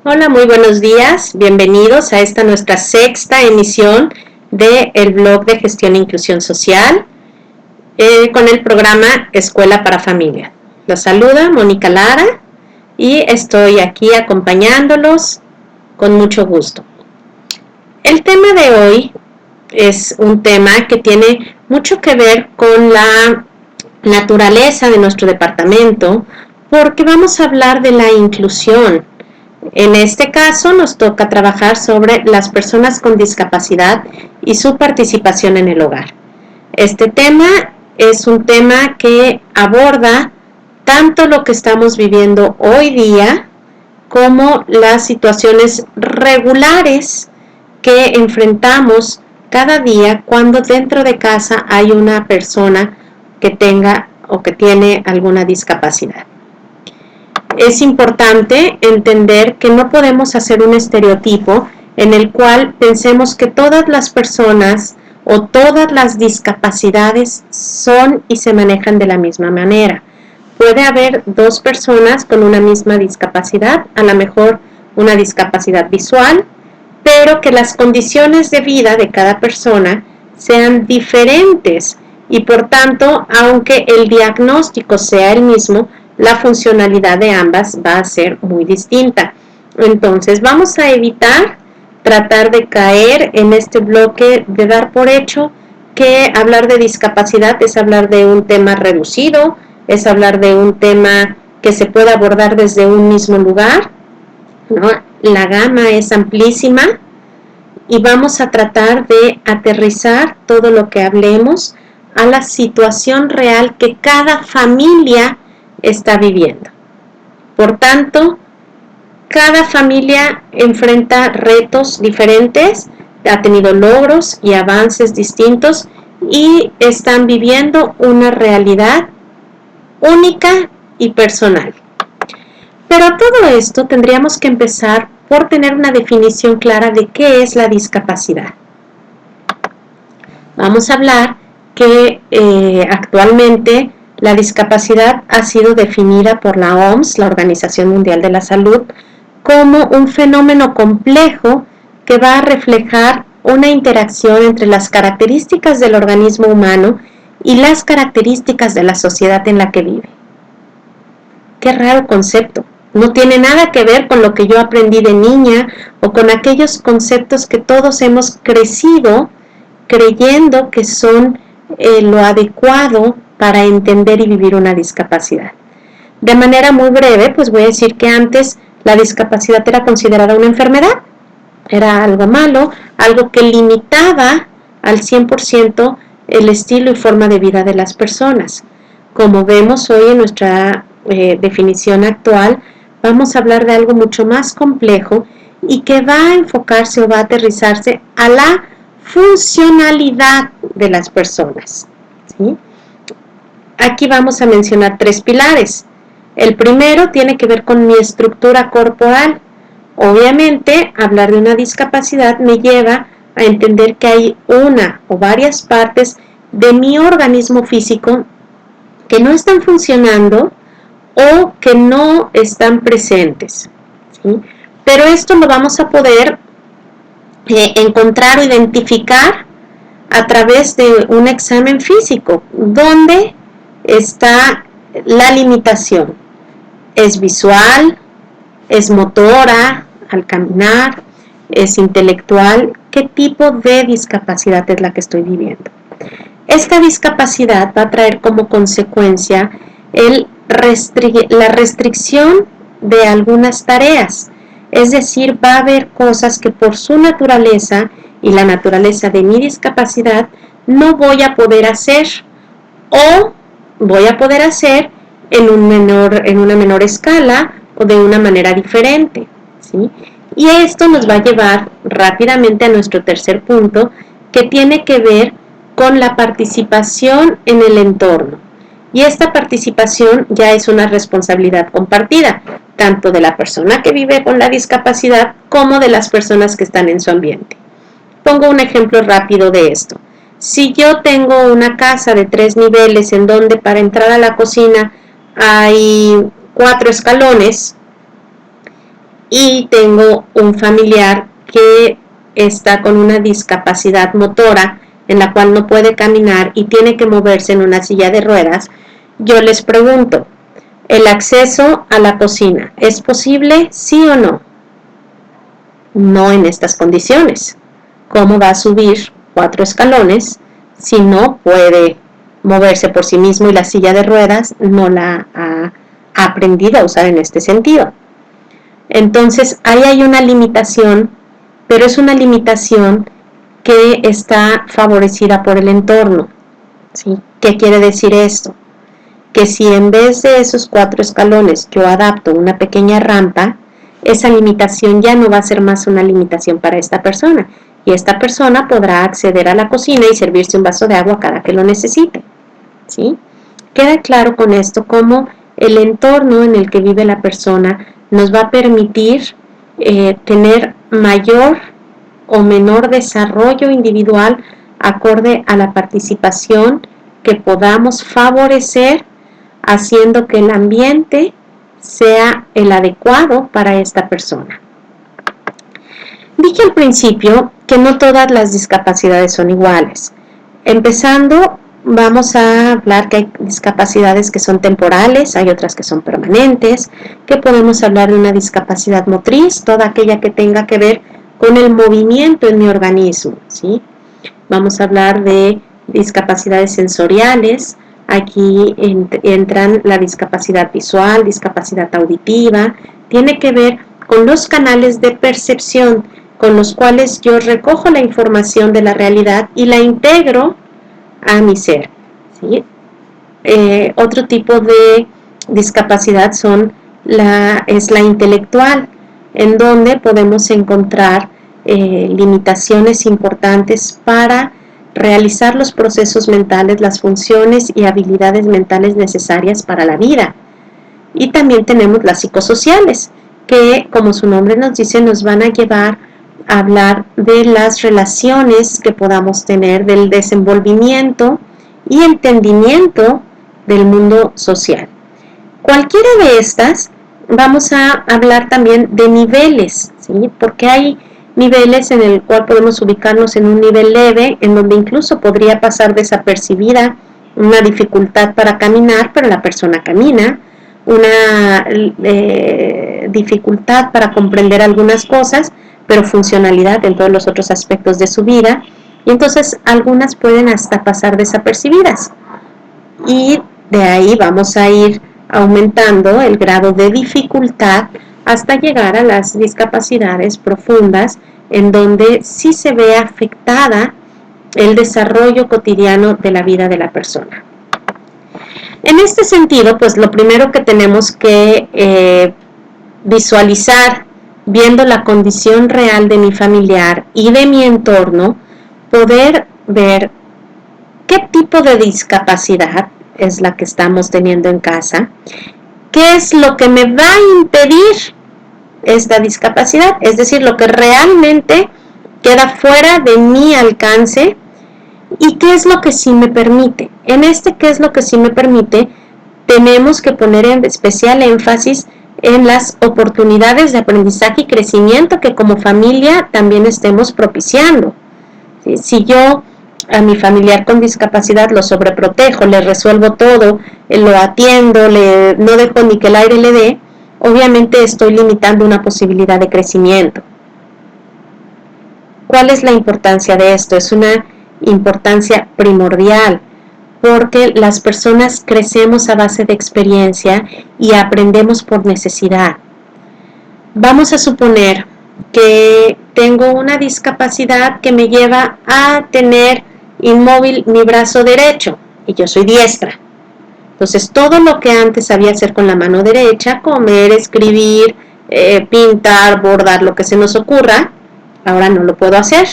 Hola, muy buenos días. Bienvenidos a esta nuestra sexta emisión del blog de Gestión e Inclusión Social con el programa Escuela para Familia. Los saluda Mónica Lara y estoy aquí acompañándolos con mucho gusto. El tema de hoy es un tema que tiene mucho que ver con la naturaleza de nuestro departamento, porque vamos a hablar de la inclusión. En este caso nos toca trabajar sobre las personas con discapacidad y su participación en el hogar. Este tema es un tema que aborda tanto lo que estamos viviendo hoy día como las situaciones regulares que enfrentamos cada día cuando dentro de casa hay una persona que tenga o que tiene alguna discapacidad. Es importante entender que no podemos hacer un estereotipo en el cual pensemos que todas las personas o todas las discapacidades son y se manejan de la misma manera. Puede haber dos personas con una misma discapacidad, a lo mejor una discapacidad visual, pero que las condiciones de vida de cada persona sean diferentes y por tanto, aunque el diagnóstico sea el mismo, la funcionalidad de ambas va a ser muy distinta. Entonces, vamos a evitar tratar de caer en este bloque de dar por hecho que hablar de discapacidad es hablar de un tema reducido, es hablar de un tema que se puede abordar desde un mismo lugar, ¿no? La gama es amplísima y vamos a tratar de aterrizar todo lo que hablemos a la situación real que cada familia está viviendo. Por tanto, cada familia enfrenta retos diferentes, ha tenido logros y avances distintos y están viviendo una realidad única y personal. Pero a todo esto tendríamos que empezar por tener una definición clara de qué es la discapacidad. Vamos a hablar que actualmente la discapacidad ha sido definida por la OMS, la Organización Mundial de la Salud, como un fenómeno complejo que va a reflejar una interacción entre las características del organismo humano y las características de la sociedad en la que vive. Qué raro concepto. No tiene nada que ver con lo que yo aprendí de niña o con aquellos conceptos que todos hemos crecido creyendo que son lo adecuado para entender y vivir una discapacidad. De manera muy breve, pues voy a decir que antes la discapacidad era considerada una enfermedad, era algo malo, algo que limitaba al 100% el estilo y forma de vida de las personas. Como vemos hoy en nuestra definición actual, vamos a hablar de algo mucho más complejo y que va a enfocarse o va a aterrizarse a la funcionalidad de las personas, ¿sí? Aquí vamos a mencionar tres pilares. El primero tiene que ver con mi estructura corporal. Obviamente, hablar de una discapacidad me lleva a entender que hay una o varias partes de mi organismo físico que no están funcionando o que no están presentes, ¿sí? Pero esto lo vamos a poder encontrar o identificar a través de un examen físico, donde está la limitación. ¿Es visual? ¿Es motora al caminar? ¿Es intelectual? ¿Qué tipo de discapacidad es la que estoy viviendo? Esta discapacidad va a traer como consecuencia la restricción de algunas tareas. Es decir, va a haber cosas que por su naturaleza y la naturaleza de mi discapacidad no voy a poder hacer o voy a poder hacer en una menor escala o de una manera diferente, ¿sí? Y esto nos va a llevar rápidamente a nuestro tercer punto, que tiene que ver con la participación en el entorno. Y esta participación ya es una responsabilidad compartida, tanto de la persona que vive con la discapacidad como de las personas que están en su ambiente. Pongo un ejemplo rápido de esto. Si yo tengo una casa de 3 niveles en donde para entrar a la cocina hay 4 escalones y tengo un familiar que está con una discapacidad motora en la cual no puede caminar y tiene que moverse en una silla de ruedas, yo les pregunto, ¿el acceso a la cocina es posible, sí o no? No en estas condiciones. ¿Cómo va a subir 4 escalones si no puede moverse por sí mismo y la silla de ruedas no la ha aprendido a usar en este sentido? Entonces, ahí hay una limitación, pero es una limitación que está favorecida por el entorno, ¿sí? ¿Qué quiere decir esto? Que si en vez de esos 4 escalones yo adapto una pequeña rampa, esa limitación ya no va a ser más una limitación para esta persona, y esta persona podrá acceder a la cocina y servirse un vaso de agua cada que lo necesite, ¿sí? Queda claro con esto cómo el entorno en el que vive la persona nos va a permitir tener mayor o menor desarrollo individual acorde a la participación que podamos favorecer, haciendo que el ambiente sea el adecuado para esta persona. Dije al principio que no todas las discapacidades son iguales. Empezando, vamos a hablar que hay discapacidades que son temporales, hay otras que son permanentes, que podemos hablar de una discapacidad motriz, toda aquella que tenga que ver con el movimiento en mi organismo, ¿sí? Vamos a hablar de discapacidades sensoriales, aquí entran la discapacidad visual, discapacidad auditiva, tiene que ver con los canales de percepción con los cuales yo recojo la información de la realidad y la integro a mi ser, ¿sí? Otro tipo de discapacidad es la intelectual, en donde podemos encontrar limitaciones importantes para realizar los procesos mentales, las funciones y habilidades mentales necesarias para la vida. Y también tenemos las psicosociales, que como su nombre nos dice, nos van a llevar a hablar de las relaciones que podamos tener, del desenvolvimiento y entendimiento del mundo social. Cualquiera de estas, vamos a hablar también de niveles, ¿sí? Porque hay niveles en el cual podemos ubicarnos en un nivel leve, en donde incluso podría pasar desapercibida una dificultad para caminar, pero la persona camina, una dificultad para comprender algunas cosas, pero funcionalidad en todos los otros aspectos de su vida, y entonces algunas pueden hasta pasar desapercibidas. Y de ahí vamos a ir aumentando el grado de dificultad hasta llegar a las discapacidades profundas, en donde sí se ve afectada el desarrollo cotidiano de la vida de la persona. En este sentido, pues lo primero que tenemos que visualizar, viendo la condición real de mi familiar y de mi entorno, poder ver qué tipo de discapacidad es la que estamos teniendo en casa, qué es lo que me va a impedir esta discapacidad, es decir, lo que realmente queda fuera de mi alcance, y qué es lo que sí me permite. En este qué es lo que sí me permite, tenemos que poner en especial énfasis en las oportunidades de aprendizaje y crecimiento que como familia también estemos propiciando. ¿Sí? Si yo a mi familiar con discapacidad lo sobreprotejo, le resuelvo todo, lo atiendo, no dejo ni que el aire le dé, obviamente estoy limitando una posibilidad de crecimiento. ¿Cuál es la importancia de esto? Es una importancia primordial, porque las personas crecemos a base de experiencia y aprendemos por necesidad. Vamos a suponer que tengo una discapacidad que me lleva a tener inmóvil mi brazo derecho y yo soy diestra. Entonces todo lo que antes sabía hacer con la mano derecha, comer, escribir, pintar, bordar, lo que se nos ocurra, ahora no lo puedo hacer.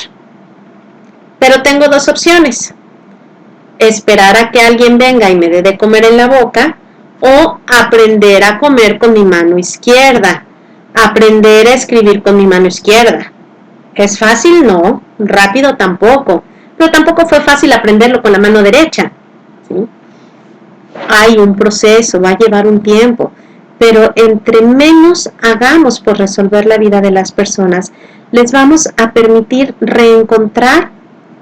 Pero tengo dos opciones: esperar a que alguien venga y me dé de comer en la boca, o aprender a comer con mi mano izquierda, aprender a escribir con mi mano izquierda. ¿Es fácil? No. Rápido tampoco. Pero tampoco fue fácil aprenderlo con la mano derecha, ¿sí? Hay un proceso, va a llevar un tiempo. pero entre menos hagamos por resolver la vida de las personas, les vamos a permitir reencontrar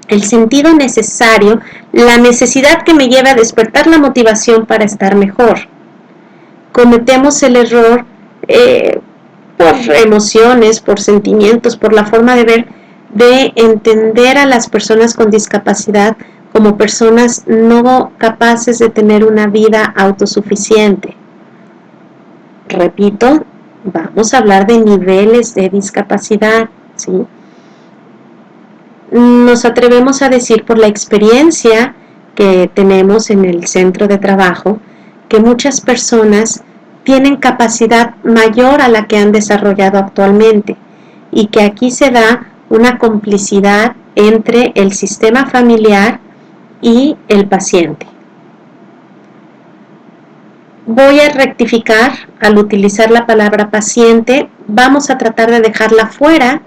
el sentido necesario, la necesidad que me lleva a despertar la motivación para estar mejor. Cometemos el error por emociones, por sentimientos, por la forma de ver, de entender a las personas con discapacidad como personas no capaces de tener una vida autosuficiente. Repito, vamos a hablar de niveles de discapacidad, ¿sí? Nos atrevemos a decir por la experiencia que tenemos en el centro de trabajo que muchas personas tienen capacidad mayor a la que han desarrollado actualmente y que aquí se da una complicidad entre el sistema familiar y el paciente. Voy a rectificar al utilizar la palabra paciente, vamos a tratar de dejarla fuera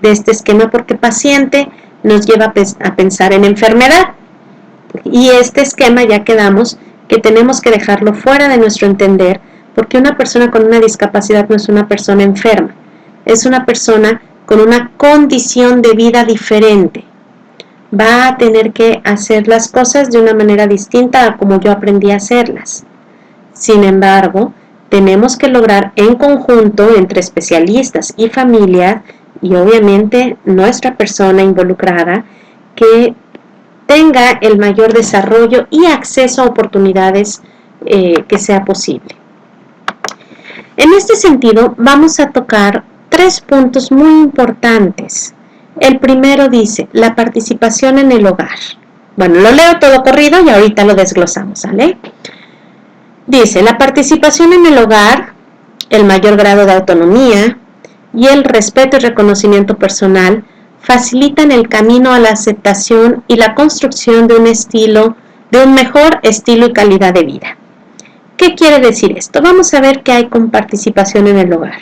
de este esquema porque paciente nos lleva a pensar en enfermedad y este esquema ya quedamos que tenemos que dejarlo fuera de nuestro entender porque una persona con una discapacidad no es una persona enferma, es una persona con una condición de vida diferente. Va a tener que hacer las cosas de una manera distinta a como yo aprendí a hacerlas. Sin embargo, tenemos que lograr en conjunto entre especialistas y familia y obviamente nuestra persona involucrada que tenga el mayor desarrollo y acceso a oportunidades que sea posible. En este sentido, vamos a tocar 3 puntos muy importantes. El primero dice, la participación en el hogar. Bueno, lo leo todo corrido y ahorita lo desglosamos, ¿sale? Dice, la participación en el hogar, el mayor grado de autonomía y el respeto y reconocimiento personal facilitan el camino a la aceptación y la construcción de un mejor estilo y calidad de vida. ¿Qué quiere decir esto? Vamos a ver qué hay con participación en el hogar.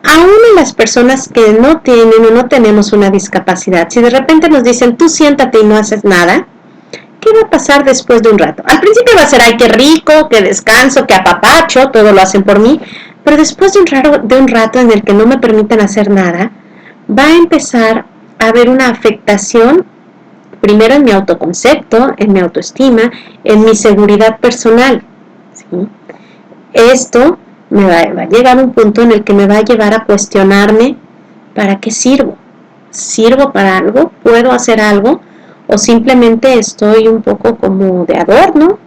Aún en las personas que no tienen o no tenemos una discapacidad, si de repente nos dicen, tú siéntate y no haces nada, ¿qué va a pasar después de un rato? Al principio va a ser, ay, qué rico, qué descanso, qué apapacho, todo lo hacen por mí, pero después de un rato en el que no me permiten hacer nada, va a empezar a haber una afectación, primero en mi autoconcepto, en mi autoestima, en mi seguridad personal, ¿sí? Esto me va a llegar a un punto en el que me va a llevar a cuestionarme, ¿para qué sirvo? ¿Sirvo para algo? ¿Puedo hacer algo? ¿O simplemente estoy un poco como de adorno?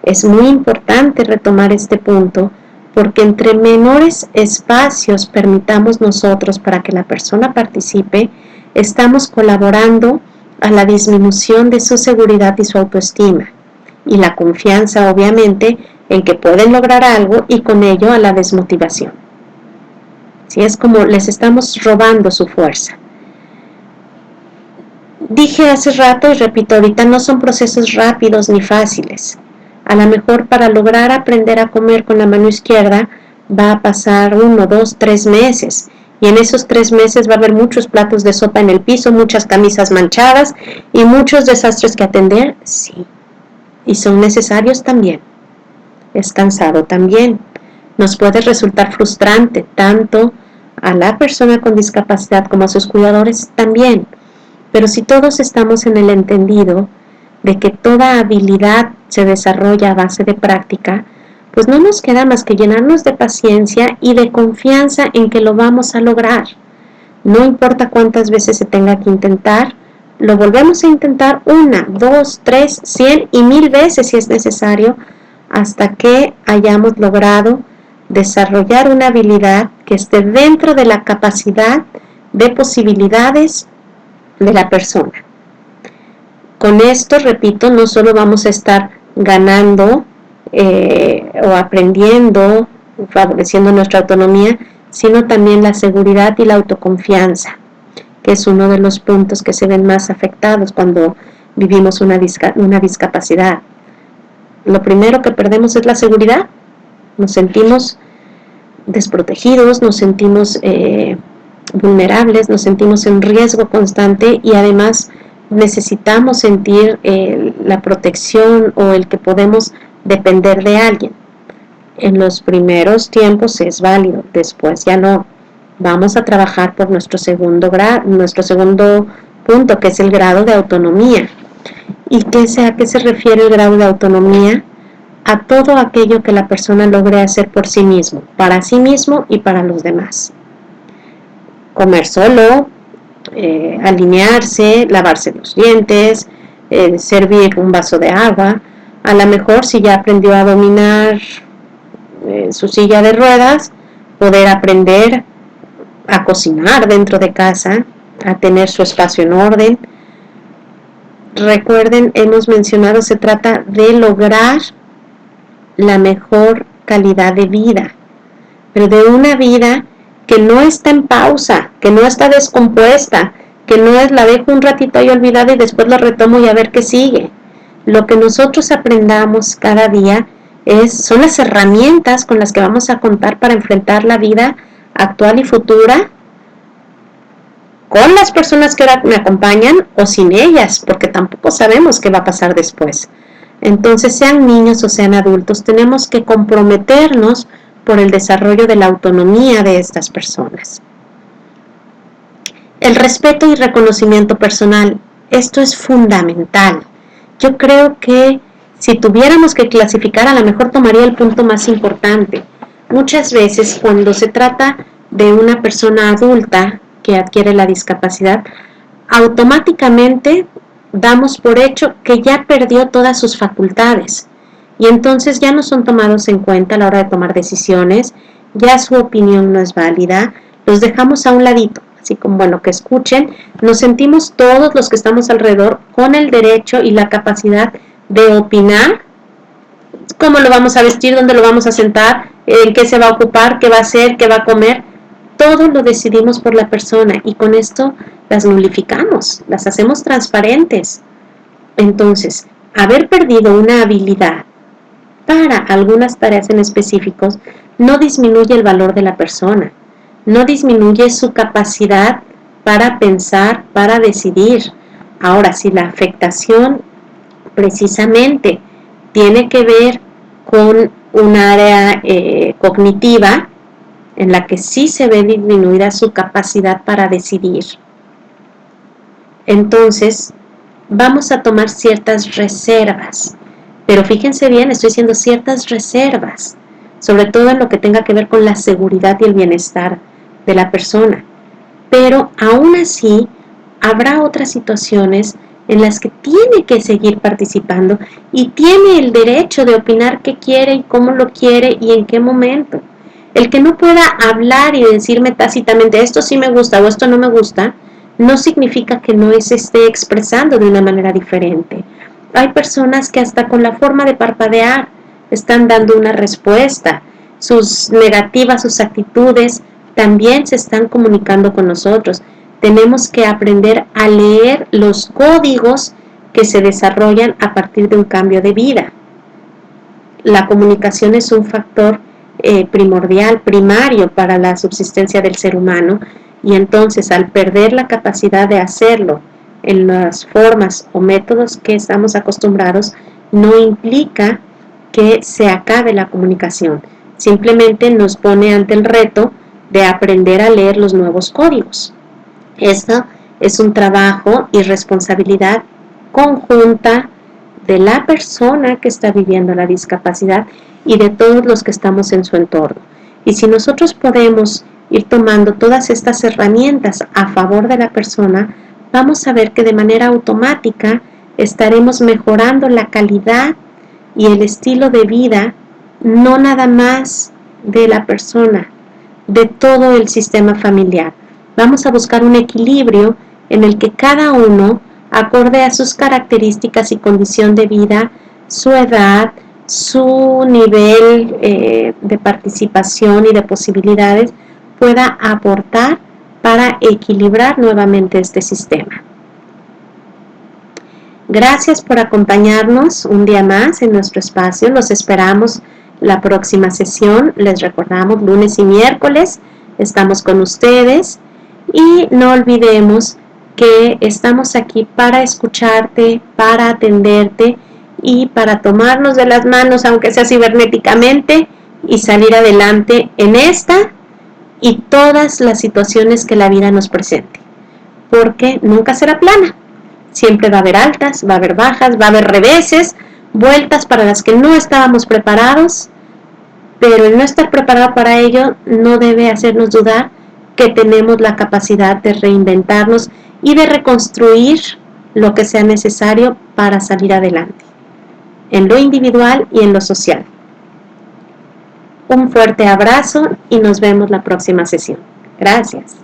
Es muy importante retomar este punto, porque entre menores espacios permitamos nosotros para que la persona participe, estamos colaborando a la disminución de su seguridad y su autoestima, y la confianza, obviamente, en que pueden lograr algo y con ello a la desmotivación. ¿Sí? Es como les estamos robando su fuerza. Dije hace rato y repito ahorita, no son procesos rápidos ni fáciles. A lo mejor para lograr aprender a comer con la mano izquierda va a pasar 1, 2, 3 meses. Y en esos 3 meses va a haber muchos platos de sopa en el piso, muchas camisas manchadas y muchos desastres que atender, sí. Y son necesarios también. Es cansado también. Nos puede resultar frustrante tanto a la persona con discapacidad como a sus cuidadores también. Pero si todos estamos en el entendido de que toda habilidad se desarrolla a base de práctica, pues no nos queda más que llenarnos de paciencia y de confianza en que lo vamos a lograr. No importa cuántas veces se tenga que intentar, lo volvemos a intentar 1, 2, 3, 100 y 1000 veces si es necesario, hasta que hayamos logrado desarrollar una habilidad que esté dentro de la capacidad de posibilidades de la persona. Con esto, repito, no solo vamos a estar ganando o aprendiendo, favoreciendo nuestra autonomía, sino también la seguridad y la autoconfianza, que es uno de los puntos que se ven más afectados cuando vivimos una discapacidad. Lo primero que perdemos es la seguridad, nos sentimos desprotegidos, nos sentimos vulnerables, nos sentimos en riesgo constante y además necesitamos sentir la protección o el que podemos depender de alguien. En los primeros tiempos es válido, después ya no. Vamos a trabajar por nuestro segundo punto, que es el grado de autonomía. ¿Y a qué se refiere el grado de autonomía? A todo aquello que la persona logre hacer por sí mismo, para sí mismo y para los demás. Comer solo, alinearse, lavarse los dientes, servir un vaso de agua. A lo mejor si ya aprendió a dominar su silla de ruedas, poder aprender a cocinar dentro de casa, a tener su espacio en orden. Recuerden, hemos mencionado, se trata de lograr la mejor calidad de vida, pero de una vida que no está en pausa, que no está descompuesta, que no es la dejo un ratito ahí olvidada y después la retomo y a ver qué sigue. Lo que nosotros aprendamos cada día son las herramientas con las que vamos a contar para enfrentar la vida actual y futura, con las personas que ahora me acompañan o sin ellas, porque tampoco sabemos qué va a pasar después. Entonces, sean niños o sean adultos, tenemos que comprometernos por el desarrollo de la autonomía de estas personas. El respeto y reconocimiento personal, esto es fundamental. Yo creo que si tuviéramos que clasificar, a lo mejor tomaría el punto más importante. Muchas veces cuando se trata de una persona adulta que adquiere la discapacidad, automáticamente damos por hecho que ya perdió todas sus facultades y entonces ya no son tomados en cuenta a la hora de tomar decisiones, ya su opinión no es válida, los dejamos a un ladito, así como bueno, que escuchen, nos sentimos todos los que estamos alrededor con el derecho y la capacidad de opinar cómo lo vamos a vestir, dónde lo vamos a sentar, en qué se va a ocupar, qué va a hacer, qué va a comer. Todo lo decidimos por la persona y con esto las nulificamos, las hacemos transparentes. Entonces, haber perdido una habilidad para algunas tareas en específicos no disminuye el valor de la persona, no disminuye su capacidad para pensar, para decidir. Ahora, si la afectación precisamente tiene que ver con un área cognitiva en la que sí se ve disminuida su capacidad para decidir, entonces vamos a tomar ciertas reservas. Pero fíjense bien, estoy haciendo ciertas reservas, sobre todo en lo que tenga que ver con la seguridad y el bienestar de la persona. Pero aún así, habrá otras situaciones en las que tiene que seguir participando y tiene el derecho de opinar qué quiere y cómo lo quiere y en qué momento. El que no pueda hablar y decirme tácitamente esto sí me gusta o esto no me gusta, no significa que no se esté expresando de una manera diferente. Hay personas que hasta con la forma de parpadear están dando una respuesta. Sus negativas, sus actitudes también se están comunicando con nosotros. Tenemos que aprender a leer los códigos que se desarrollan a partir de un cambio de vida. La comunicación es un factor primordial, primario para la subsistencia del ser humano, y entonces al perder la capacidad de hacerlo en las formas o métodos que estamos acostumbrados, no implica que se acabe la comunicación, simplemente nos pone ante el reto de aprender a leer los nuevos códigos. Esto es un trabajo y responsabilidad conjunta de la persona que está viviendo la discapacidad y de todos los que estamos en su entorno. Y si nosotros podemos ir tomando todas estas herramientas a favor de la persona, vamos a ver que de manera automática estaremos mejorando la calidad y el estilo de vida, no nada más de la persona, de todo el sistema familiar. Vamos a buscar un equilibrio en el que cada uno, acorde a sus características y condición de vida, su edad, su nivel de participación y de posibilidades, pueda aportar para equilibrar nuevamente este sistema. Gracias por acompañarnos un día más en nuestro espacio. Los esperamos la próxima sesión. Les recordamos, lunes y miércoles estamos con ustedes. Y no olvidemos que estamos aquí para escucharte, para atenderte y para tomarnos de las manos, aunque sea cibernéticamente, y salir adelante en esta y todas las situaciones que la vida nos presente, porque nunca será plana. Siempre va a haber altas, va a haber bajas, va a haber reveses, vueltas para las que no estábamos preparados, pero el no estar preparado para ello no debe hacernos dudar que tenemos la capacidad de reinventarnos y de reconstruir lo que sea necesario para salir adelante, en lo individual y en lo social. Un fuerte abrazo y nos vemos la próxima sesión. Gracias.